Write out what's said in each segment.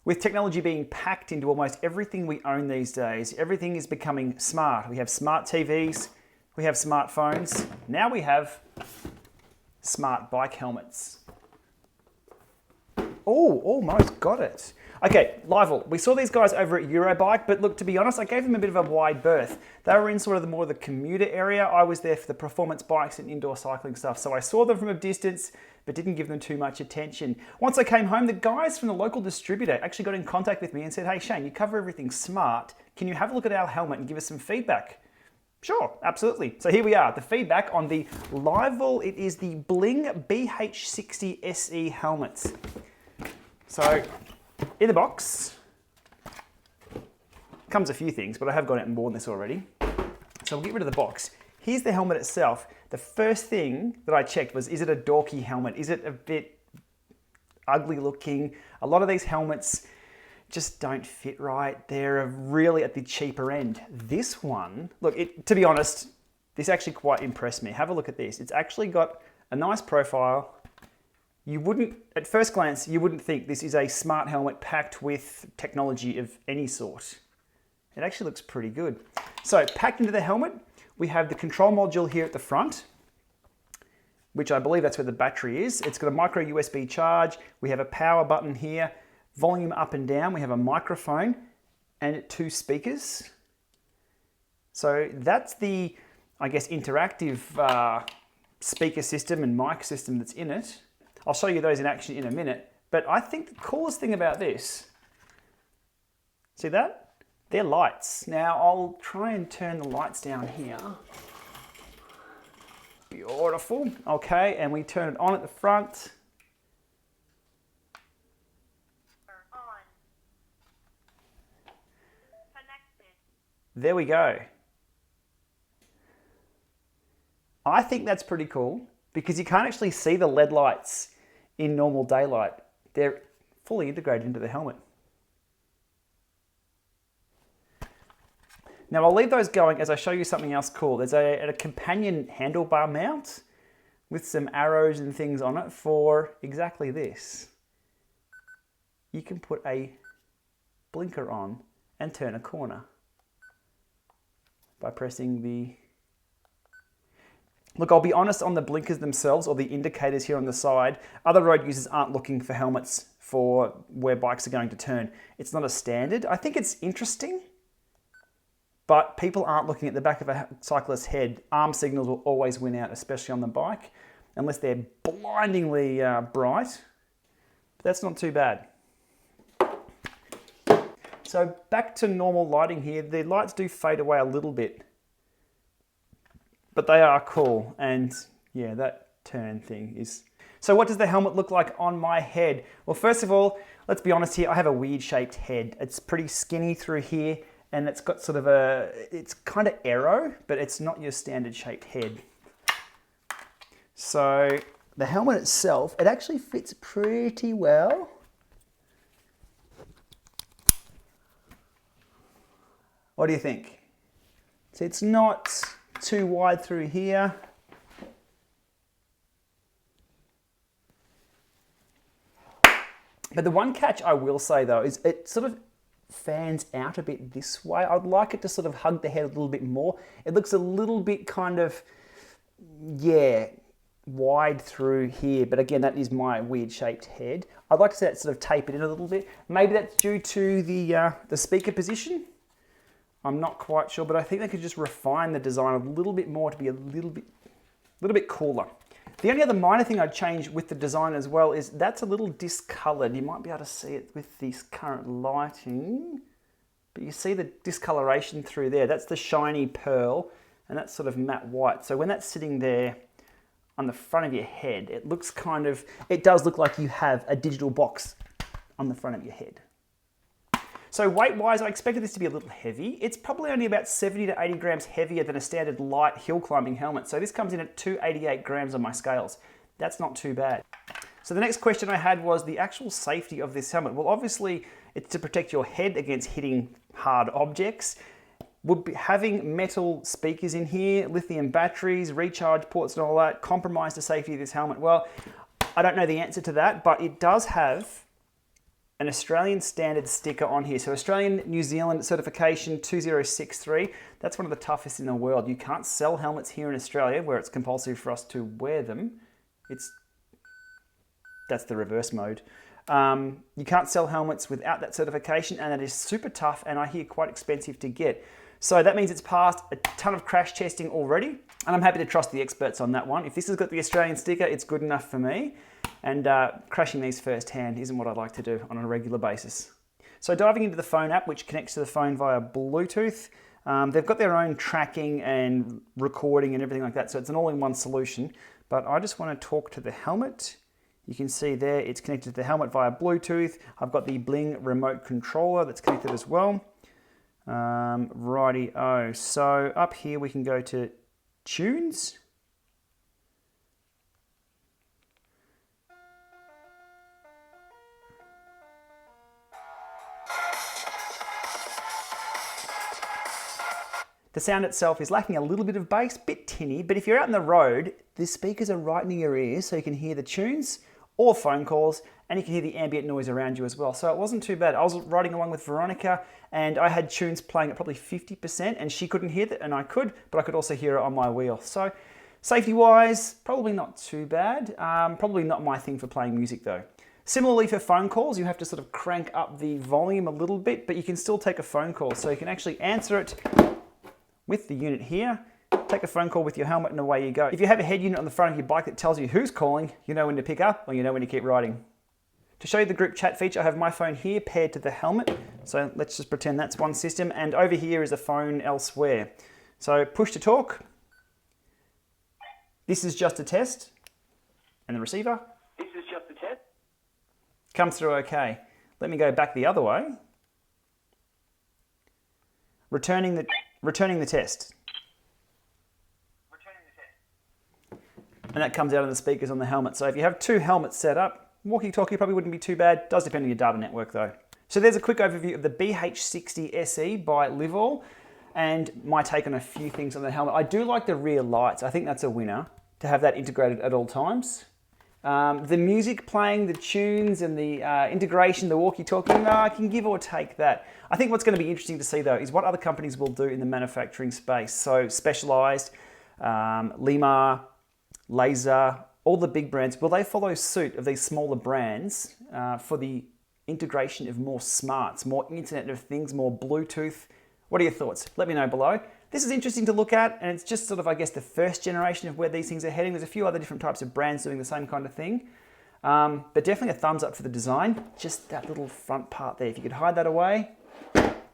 With technology being packed into almost everything we own these days, everything is becoming smart. We have smart TVs, we have smartphones, now we have smart bike helmets. Oh, almost got it. Okay, Livall, we saw these guys over at Eurobike, but look, to be honest, I gave them a bit of a wide berth. They were in sort of more of the commuter area. I was there for the performance bikes and indoor cycling stuff, so I saw them from a distance, but didn't give them too much attention. Once I came home, the guys from the local distributor actually got in contact with me and said, hey Shane, you cover everything smart. Can you have a look at our helmet and give us some feedback? Sure, absolutely. So here we are, the feedback on the Livall. It is the Bling BH60SE helmets. So in the box comes a few things, but I have got out and worn this already. So we'll get rid of the box. Here's the helmet itself. The first thing that I checked was, is it a dorky helmet? Is it a bit ugly looking? A lot of these helmets just don't fit right. They're really at the cheaper end. This one, look, to be honest, this actually quite impressed me. Have a look at this. It's actually got a nice profile. You wouldn't, at first glance, you wouldn't think this is a smart helmet packed with technology of any sort. It actually looks pretty good. So packed into the helmet, we have the control module here at the front, which I believe that's where the battery is. It's got a micro USB charge. We have a power button here, volume up and down. We have a microphone and 2 speakers. So that's the, I guess, interactive speaker system and mic system that's in it. I'll show you those in action in a minute. But I think the coolest thing about this, see that? They're lights. Now I'll try and turn the lights down here. Beautiful. Okay, and we turn it on at the front. On. Connected. There we go. I think that's pretty cool because you can't actually see the LED lights in normal daylight. They're fully integrated into the helmet. Now I'll leave those going as I show you something else cool. There's a companion handlebar mount with some arrows and things on it for exactly this. You can put a blinker on and turn a corner by pressing the... Look, I'll be honest, on the blinkers themselves or the indicators here on the side, other road users aren't looking for helmets for where bikes are going to turn. It's not a standard. I think it's interesting, but people aren't looking at the back of a cyclist's head. Arm signals will always win out, especially on the bike, unless they're blindingly bright. But that's not too bad. So back to normal lighting here. The lights do fade away a little bit, but they are cool. And yeah, that turn thing is... So what does the helmet look like on my head? Well, first of all, let's be honest here. I have a weird shaped head. It's pretty skinny through here, and it's got sort of it's kind of aero, but it's not your standard shaped head. So the helmet itself, it actually fits pretty well. What do you think? So it's not too wide through here. But the one catch I will say though is it sort of fans out a bit this way. I'd like it to sort of hug the head a little bit more. It looks a little bit kind of, yeah, wide through here. But again, that is my weird shaped head. I'd like to see that sort of tapered in a little bit. Maybe that's due to the speaker position. I'm not quite sure, but I think they could just refine the design a little bit more to be a little bit cooler. The only other minor thing I'd change with the design as well is that's a little discolored. You might be able to see it with this current lighting, but you see the discoloration through there. That's the shiny pearl, and that's sort of matte white. So when that's sitting there on the front of your head, it looks kind of, it does look like you have a digital box on the front of your head. So weight-wise, I expected this to be a little heavy. It's probably only about 70 to 80 grams heavier than a standard light hill climbing helmet. So this comes in at 288 grams on my scales. That's not too bad. So the next question I had was the actual safety of this helmet. Well, obviously, it's to protect your head against hitting hard objects. Would be having metal speakers in here, lithium batteries, recharge ports and all that, compromise the safety of this helmet? Well, I don't know the answer to that, but it does have an Australian standard sticker on here. So Australian New Zealand certification 2063. That's one of the toughest in the world. You can't sell helmets here in Australia where it's compulsory for us to wear them. That's the reverse mode. You can't sell helmets without that certification, and it is super tough and I hear quite expensive to get. So that means it's passed a ton of crash testing already, and I'm happy to trust the experts on that one. If this has got the Australian sticker, it's good enough for me. And crashing these firsthand isn't what I'd like to do on a regular basis. So diving into the phone app, which connects to the phone via Bluetooth, they've got their own tracking and recording and everything like that, so it's an all-in-one solution. But I just want to talk to the helmet. You can see there it's connected to the helmet via Bluetooth. I've got the Bling remote controller that's connected as well. Righty-o. So up here we can go to Tunes. The sound itself is lacking a little bit of bass, bit tinny, but if you're out on the road, the speakers are right near your ears so you can hear the tunes or phone calls, and you can hear the ambient noise around you as well. So it wasn't too bad. I was riding along with Veronica and I had tunes playing at probably 50% and she couldn't hear that and I could, but I could also hear it on my wheel. So safety-wise, probably not too bad. Probably not my thing for playing music though. Similarly for phone calls, you have to sort of crank up the volume a little bit, but you can still take a phone call. So you can actually answer it with the unit here, take a phone call with your helmet and away you go. If you have a head unit on the front of your bike that tells you who's calling, you know when to pick up or you know when to keep riding. To show you the group chat feature, I have my phone here paired to the helmet. So let's just pretend that's one system, and over here is a phone elsewhere. So push to talk. This is just a test. And the receiver. This is just a test. Comes through okay. Let me go back the other way. Returning the test. And that comes out of the speakers on the helmet. So if you have two helmets set up, walkie-talkie probably wouldn't be too bad. Does depend on your data network though. So there's a quick overview of the BH60SE by Livall and my take on a few things on the helmet. I do like the rear lights. I think that's a winner to have that integrated at all times. The music playing, the tunes and the integration, the walkie-talkie, I can give or take that. I think what's going to be interesting to see though is what other companies will do in the manufacturing space. So Specialized, Lima, Laser, all the big brands, will they follow suit of these smaller brands for the integration of more smarts, more Internet of Things, more Bluetooth? What are your thoughts? Let me know below. This is interesting to look at, and it's just sort of, I guess, the first generation of where these things are heading. There's a few other different types of brands doing the same kind of thing. But definitely a thumbs up for the design. Just that little front part there. If you could hide that away,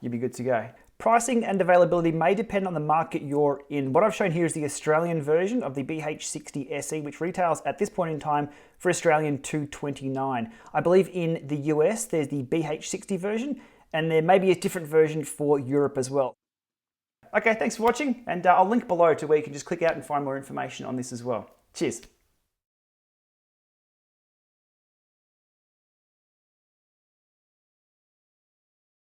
you'd be good to go. Pricing and availability may depend on the market you're in. What I've shown here is the Australian version of the BH60SE, which retails at this point in time for Australian $229. I believe in the US there's the BH60 version, and there may be a different version for Europe as well. Okay, thanks for watching, and I'll link below to where you can just click out and find more information on this as well. Cheers.